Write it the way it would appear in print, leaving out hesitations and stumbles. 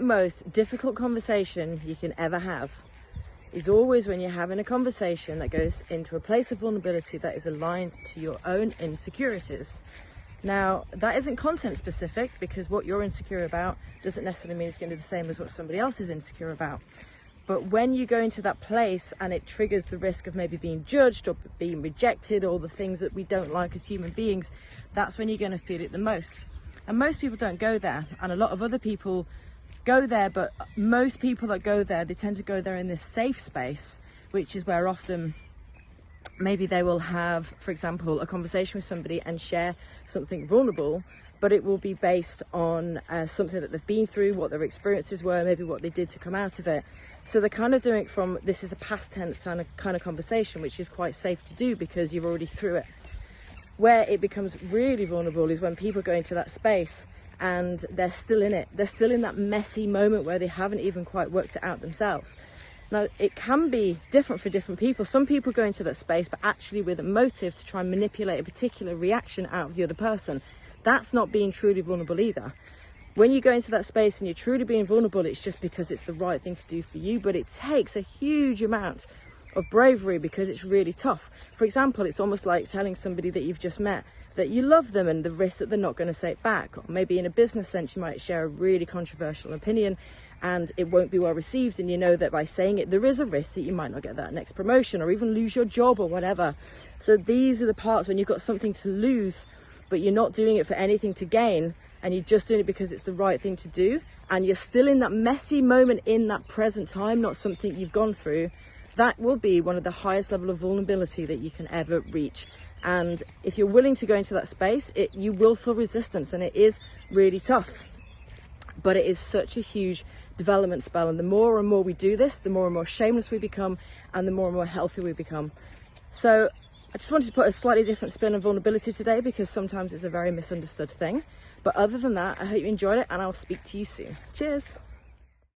most difficult conversation you can ever have is always when you're having a conversation that goes into a place of vulnerability that is aligned to your own insecurities. Now, that isn't content specific, because what you're insecure about doesn't necessarily mean it's going to be the same as what somebody else is insecure about. But when you go into that place and it triggers the risk of maybe being judged or being rejected, or the things that we don't like as human beings, that's when you're going to feel it the most. And most people don't go there, and a lot of other people go there, but most people that go there, they tend to go there in this safe space, which is where often maybe they will have, for example, a conversation with somebody and share something vulnerable, but it will be based on something that they've been through, what their experiences were, maybe what they did to come out of it. So they're kind of doing it from, this is a past tense kind of conversation, which is quite safe to do because you're already through it. Where it becomes really vulnerable is when people go into that space and they're still in it. They're still in that messy moment where they haven't even quite worked it out themselves. Now, it can be different for different people. Some people go into that space, but actually with a motive to try and manipulate a particular reaction out of the other person. That's not being truly vulnerable either. When you go into that space and you're truly being vulnerable, it's just because it's the right thing to do for you, but it takes a huge amount of bravery because it's really tough. For example, it's almost like telling somebody that you've just met that you love them and the risk that they're not going to say it back. Or maybe in a business sense, you might share a really controversial opinion and it won't be well received, and you know that by saying it, there is a risk that you might not get that next promotion or even lose your job or whatever. So these are the parts when you've got something to lose, but you're not doing it for anything to gain, and you're just doing it because it's the right thing to do, and you're still in that messy moment in that present time, not something you've gone through. That will be one of the highest level of vulnerability that you can ever reach. And if you're willing to go into that space, you will feel resistance, and it is really tough. But it is such a huge development spell, and the more and more we do this, the more and more shameless we become, and the more and more healthy we become. So I just wanted to put a slightly different spin on vulnerability today, because sometimes it's a very misunderstood thing. But other than that, I hope you enjoyed it, and I'll speak to you soon. Cheers.